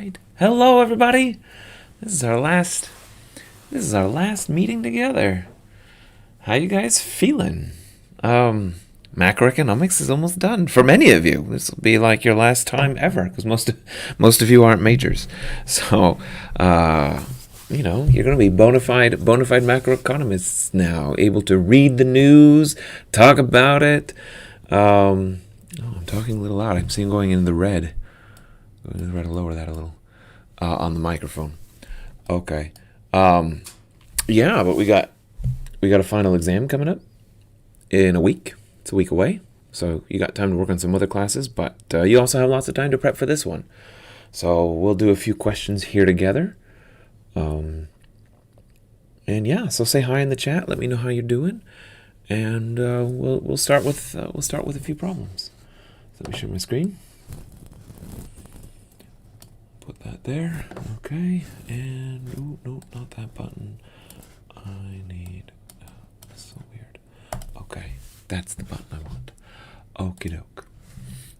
right. Hello, everybody. This is our last. This is our last meeting together. How you guys feeling? Macroeconomics is almost done for many of you. This will be like your last time ever because most of you aren't majors. So, you're going to be bona fide macroeconomists now, able to read the news, talk about it. I'm talking a little loud. I'm seeing going in the red. I'll lower that a little on the microphone. Okay. But we got a final exam coming up in a week. It's a week away, so you got time to work on some other classes, but you also have lots of time to prep for this one. So we'll do a few questions here together. So say hi in the chat. Let me know how you're doing, and we'll start with a few problems. So let me share my screen. Put that there. Okay, and no, not that button. I need. That's so weird. Okay, that's the button I want. Okie doke.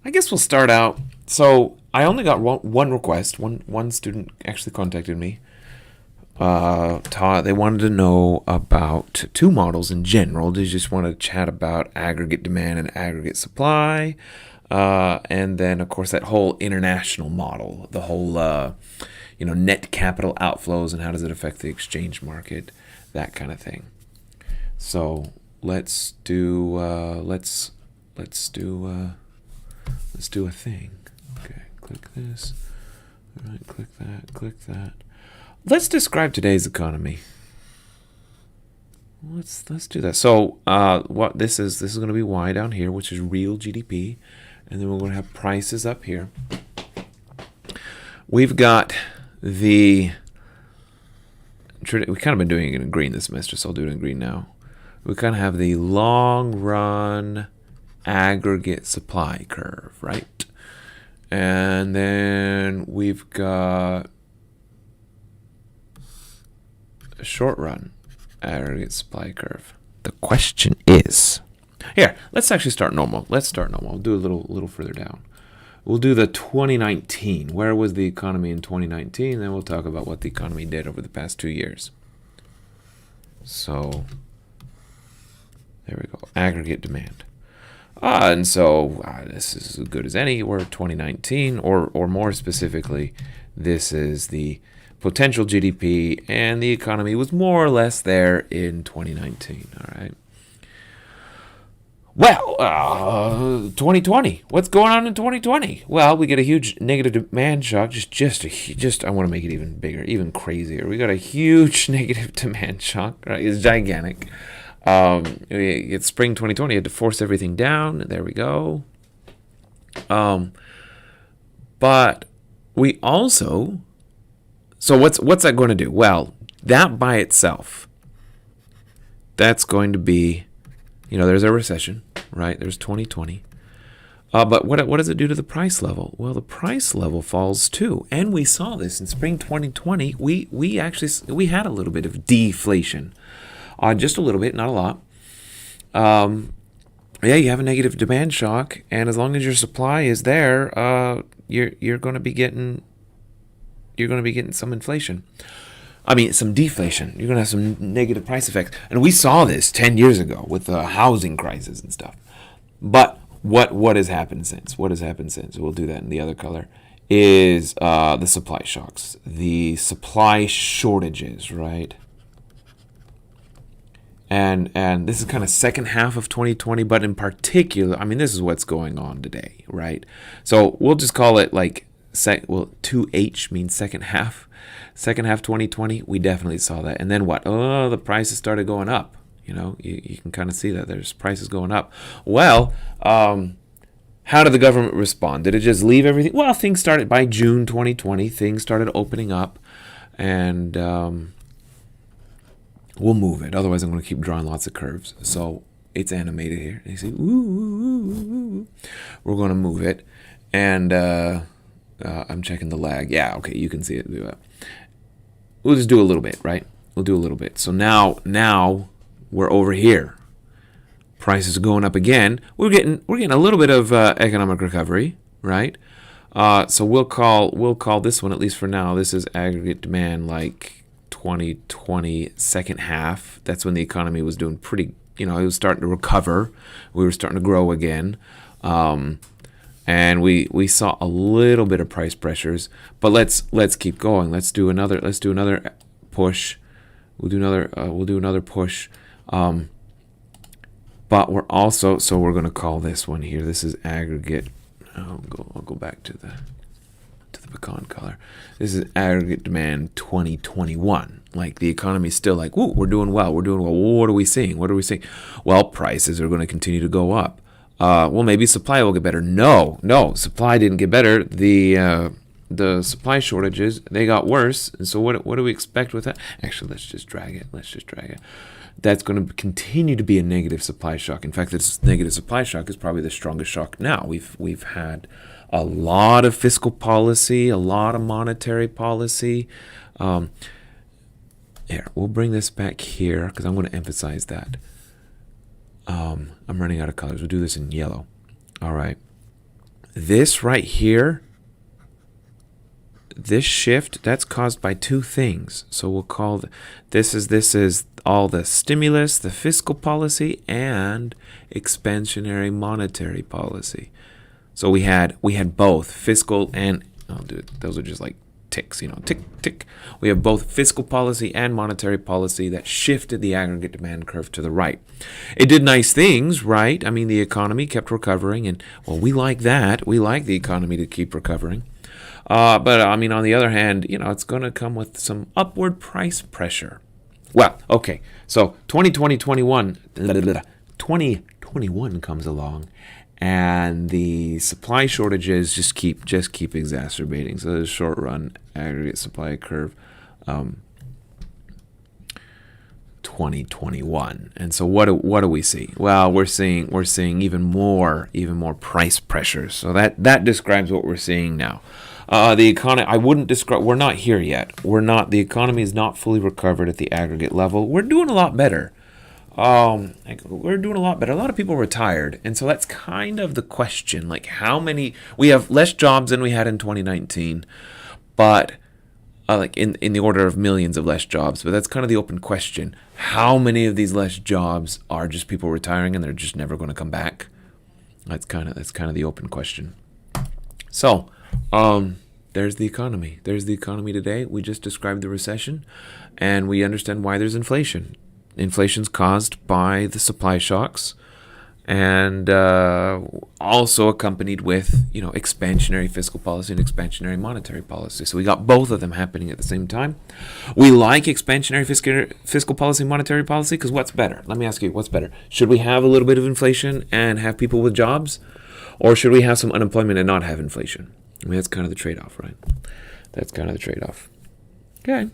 I guess we'll start out. So I only got one request. One student actually contacted me. They wanted to know about two models in general. They just want to chat about aggregate demand and aggregate supply. And then, of course, that whole international model, the whole, net capital outflows and how does it affect the exchange market, that kind of thing. So let's do a thing. Okay, click this. All right, click that. Let's describe today's economy. Let's do that. So what this is going to be Y down here, which is real GDP. And then we're going to have prices up here. We've got we've kind of been doing it in green this semester, so I'll do it in green now. We kind of have the long run aggregate supply curve, right? And then we've got a short run aggregate supply curve. The question is, here, let's actually start normal. We'll do a little further down. We'll do the 2019. Where was the economy in 2019? Then we'll talk about what the economy did over the past 2 years. So, there we go. Aggregate demand. This is as good as any. We're 2019, or more specifically, this is the potential GDP, and the economy was more or less there in 2019. All right. Well, 2020. What's going on in 2020? Well, we get a huge negative demand shock. I want to make it even bigger, even crazier. We got a huge negative demand shock. Right? It's gigantic. It's spring 2020. Had to force everything down. There we go. But we also. So what's that going to do? Well, that by itself. That's going to be. There's a recession, right? There's 2020. But what does it do to the price level? Well, the price level falls too. And we saw this in spring 2020. We had a little bit of deflation. Just a little bit, not a lot. You have a negative demand shock, and as long as your supply is there, you're going to be getting some inflation. Some deflation. You're going to have some negative price effects. And we saw this 10 years ago with the housing crisis and stuff. But what has happened since? We'll do that in the other color. Is the supply shocks. The supply shortages, right? And this is kind of second half of 2020, but in particular, this is what's going on today, right? So we'll just call it like, 2H means second half. Second half 2020, we definitely saw that. And then what? Oh, the prices started going up. You can kind of see that there's prices going up. Well, how did the government respond? Did it just leave everything? Well, things started by June 2020. Things started opening up, and we'll move it. Otherwise, I'm going to keep drawing lots of curves. So it's animated here. You see, ooh. We're going to move it, and I'm checking the lag. Yeah, okay, you can see it. We'll just do a little bit, right? We'll do a little bit. So now we're over here. Prices are going up again. We're getting a little bit of economic recovery, right? So we'll call this one, at least for now. This is aggregate demand, like 2020 second half. That's when the economy was doing pretty. It was starting to recover. We were starting to grow again. And we saw a little bit of price pressures, but let's keep going. Let's do another push. We'll do another push. But we're also, so we're going to call this one here. This is aggregate. I'll go back to the pecan color. This is aggregate demand 2021. Like, the economy's still like, woo, we're doing well. What are we seeing? Well, prices are going to continue to go up. Well, maybe supply will get better. No, supply didn't get better. The supply shortages, they got worse. And so what do we expect with that? Actually, let's just drag it. That's going to continue to be a negative supply shock. In fact, this negative supply shock is probably the strongest shock now. We've had a lot of fiscal policy, a lot of monetary policy. Here, we'll bring this back here because I'm going to emphasize that. I'm running out of colors. We'll do this in yellow. All right. This right here, this shift, that's caused by two things. So we'll call this is all the stimulus, the fiscal policy, and expansionary monetary policy. So we had both fiscal and those are just like ticks, tick tick. We have both fiscal policy and monetary policy that shifted the aggregate demand curve to the right. It did nice things, right? I mean, the economy kept recovering, and well, we like that. We like the economy to keep recovering. But I mean, on the other hand, it's going to come with some upward price pressure. Well, okay, so 2021 comes along, and the supply shortages just keep exacerbating. So the short run aggregate supply curve, 2021. And so what do we see? Well, we're seeing even more price pressures. So that describes what we're seeing now. The economy, I wouldn't describe, we're not here yet. The economy is not fully recovered at the aggregate level. We're doing a lot better. We're doing a lot better. A lot of people retired. And so that's kind of the question. Like, we have less jobs than we had in 2019, but like in the order of millions of less jobs. But that's kind of the open question. How many of these less jobs are just people retiring and they're just never going to come back? That's kind of the open question. So, there's the economy. There's the economy today. We just described the recession, and we understand why there's inflation. Inflation's caused by the supply shocks, and also accompanied with expansionary fiscal policy and expansionary monetary policy. So we got both of them happening at the same time. We like expansionary fiscal policy, monetary policy, because what's better? Let me ask you, what's better? Should we have a little bit of inflation and have people with jobs, or should we have some unemployment and not have inflation? I mean, that's kind of the trade-off, right? That's kind of the trade-off. Okay.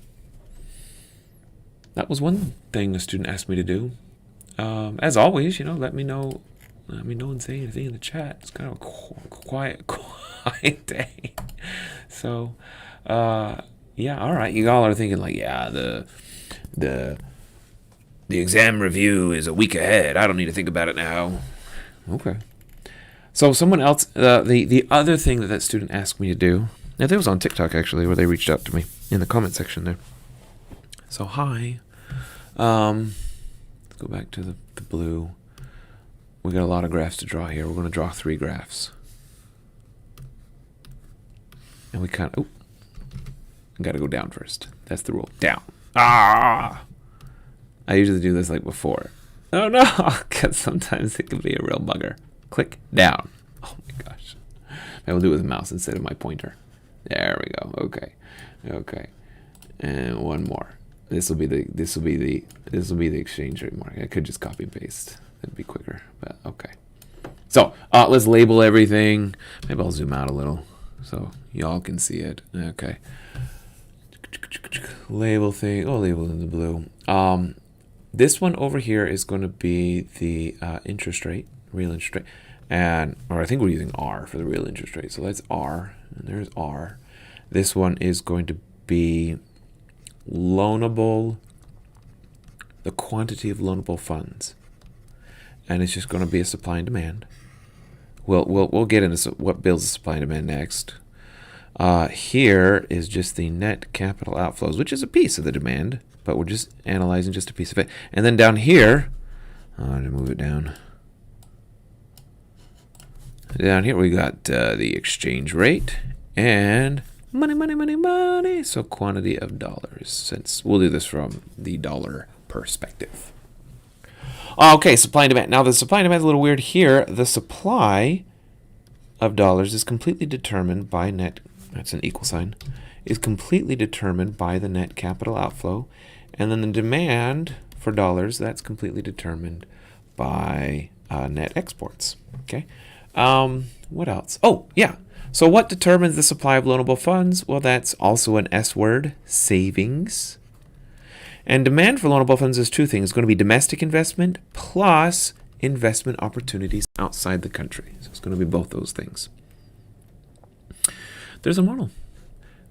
That was one thing a student asked me to do. As always, let me know and say anything in the chat. It's kind of a quiet day. So, yeah, all right. You all are thinking like, yeah, the exam review is a week ahead. I don't need to think about it now. Okay. So someone else, the other thing that student asked me to do, I think it was on TikTok actually, where they reached out to me in the comment section there. So hi, let's go back to the blue. We got a lot of graphs to draw here. We're going to draw 3 graphs, and we got to go down first. That's the rule. Down. I usually do this like before. Oh no, because sometimes it can be a real bugger. Click down. Oh my gosh. I will do it with a mouse instead of my pointer. There we go. Okay. And one more. This will be the exchange rate mark. I could just copy and paste. That'd be quicker. But okay. So let's label everything. Maybe I'll zoom out a little so y'all can see it. Okay. Label thing. Oh, label in the blue. This one over here is going to be the interest rate. Real interest rate, or I think we're using R for the real interest rate. So that's R, and there's R. This one is going to be loanable, the quantity of loanable funds, and it's just going to be a supply and demand. We'll get into what builds the supply and demand next. Here is just the net capital outflows, which is a piece of the demand, but we're just analyzing just a piece of it. And then down here, to move it down. Down here we got the exchange rate and money, money, money, money. So quantity of dollars, since we'll do this from the dollar perspective. Okay, supply and demand. Now the supply and demand is a little weird here. The supply of dollars is completely determined by net, that's an equal sign, is completely determined by the net capital outflow. And then the demand for dollars, that's completely determined by net exports. Okay. What else? Oh, yeah. So what determines the supply of loanable funds? Well, that's also an S word, savings. And demand for loanable funds is two things. It's going to be domestic investment plus investment opportunities outside the country. So it's going to be both those things. There's a model.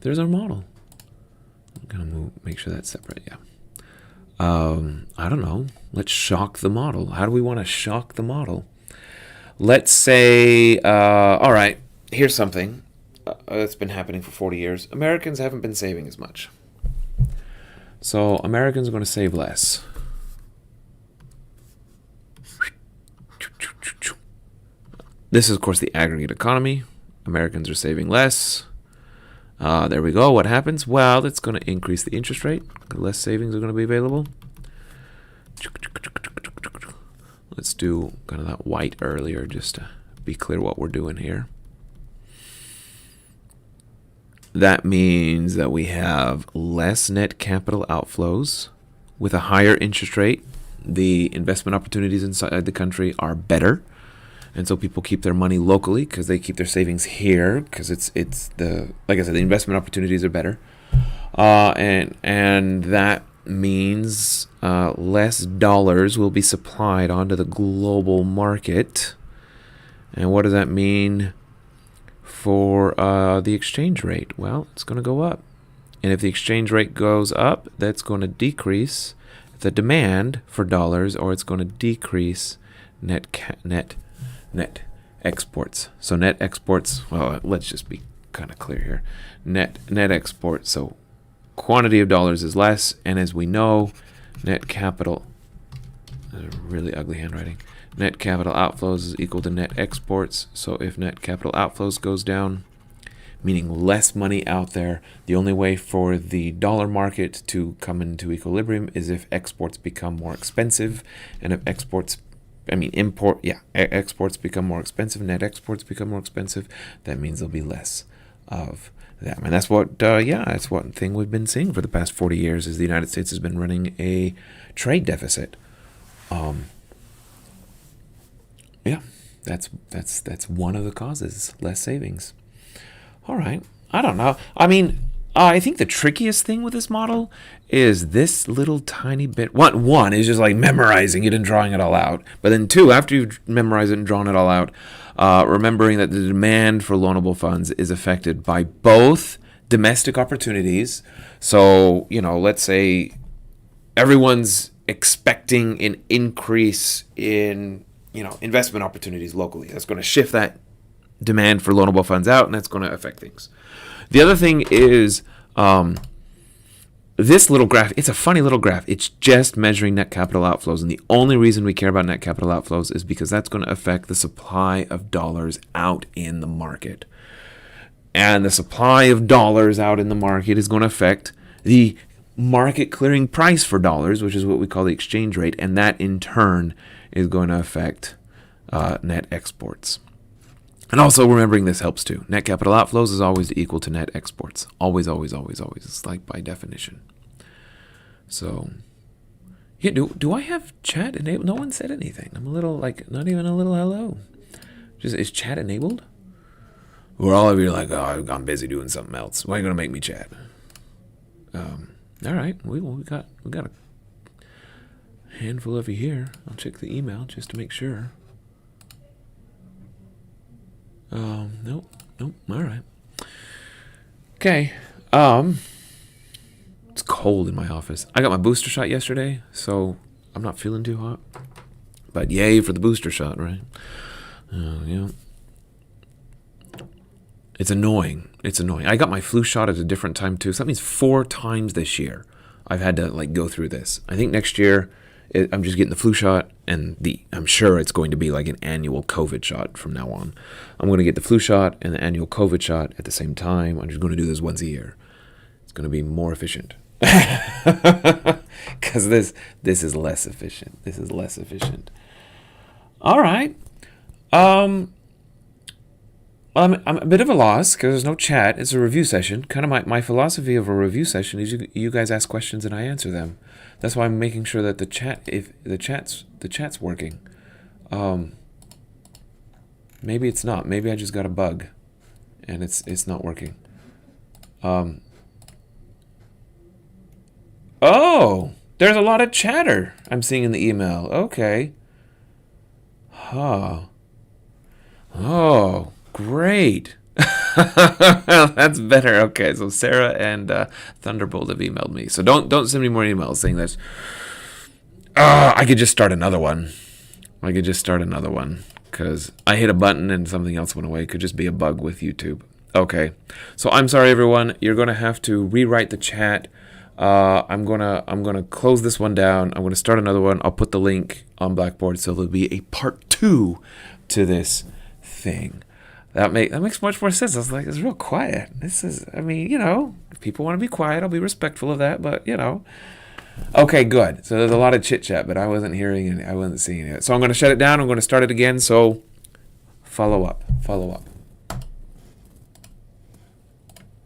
There's our model. I'm going to make sure that's separate. Yeah. I don't know. Let's shock the model. How do we want to shock the model? Let's say, all right, here's something that's been happening for 40 years. Americans haven't been saving as much. So Americans are going to save less. This is, of course, the aggregate economy. Americans are saving less. There we go. What happens? Well, it's going to increase the interest rate. Less savings are going to be available. Let's do kind of that white earlier just to be clear what we're doing here. That means that we have less net capital outflows with a higher interest rate. The investment opportunities inside the country are better. And so people keep their money locally because they keep their savings here because it's the, like I said, the investment opportunities are better. And that means less dollars will be supplied onto the global market. And what does that mean for the exchange rate? Well, it's going to go up. And if the exchange rate goes up, that's going to decrease the demand for dollars, or it's going to decrease net exports. So net exports, well, let's just be kind of clear here. Net exports, so quantity of dollars is less, and as we know, net capital, really ugly handwriting, net capital outflows is equal to net exports. So if net capital outflows goes down, meaning less money out there, the only way for the dollar market to come into equilibrium is if exports become more expensive, and if exports become more expensive, net exports become more expensive, that means there'll be less of them. And that's what, that's one thing we've been seeing for the past 40 years is the United States has been running a trade deficit. That's one of the causes, less savings. All right. I don't know. I mean, I think the trickiest thing with this model is this little tiny bit. One is just like memorizing it and drawing it all out. But then two, after you've memorized it and drawn it all out, remembering that the demand for loanable funds is affected by both domestic opportunities. So, let's say everyone's expecting an increase in, investment opportunities locally. That's going to shift that demand for loanable funds out, and that's going to affect things. The other thing is this little graph. It's a funny little graph. It's just measuring net capital outflows, and the only reason we care about net capital outflows is because that's going to affect the supply of dollars out in the market. And the supply of dollars out in the market is going to affect the market clearing price for dollars, which is what we call the exchange rate, and that in turn is going to affect net exports. And also remembering this helps too. Net capital outflows is always equal to net exports. Always, always, always, always. It's like by definition. So, yeah, do I have chat enabled? No one said anything. I'm a little, not even a little hello. Just, is chat enabled? Or all of you are like, oh, I'm busy doing something else. Why are you going to make me chat? All right. We got a handful of you here. I'll check the email just to make sure. Nope. All right. Okay. It's cold in my office. I got my booster shot yesterday, so I'm not feeling too hot. But yay for the booster shot, right? Yeah. It's annoying. It's annoying. I got my flu shot at a different time too. So that means 4 times this year I've had to like go through this. I think next year I'm just getting the flu shot, and I'm sure it's going to be like an annual COVID shot from now on. I'm going to get the flu shot and the annual COVID shot at the same time. I'm just going to do this once a year. It's going to be more efficient. Because this is less efficient. This is less efficient. All right. Well, I'm a bit of a loss because there's no chat. It's a review session. Kind of my philosophy of a review session is you guys ask questions and I answer them. That's why I'm making sure that the chat's working. Maybe it's not. Maybe I just got a bug, and it's not working. Oh, there's a lot of chatter I'm seeing in the email. Okay. Huh. Oh, great. That's better. Okay, so Sarah and Thunderbolt have emailed me. So don't send me more emails saying this. I could just start another one. Because I hit a button and something else went away. It could just be a bug with YouTube. Okay, so I'm sorry, everyone. You're gonna have to rewrite the chat. I'm gonna close this one down. I'm gonna start another one. I'll put the link on Blackboard, so there'll be a part 2 to this thing. That makes much more sense. I was like, it's real quiet. This is, I mean, if people want to be quiet, I'll be respectful of that. But okay, good. So there's a lot of chit chat, but I wasn't hearing it. I wasn't seeing it. So I'm gonna shut it down. I'm gonna start it again. So follow up.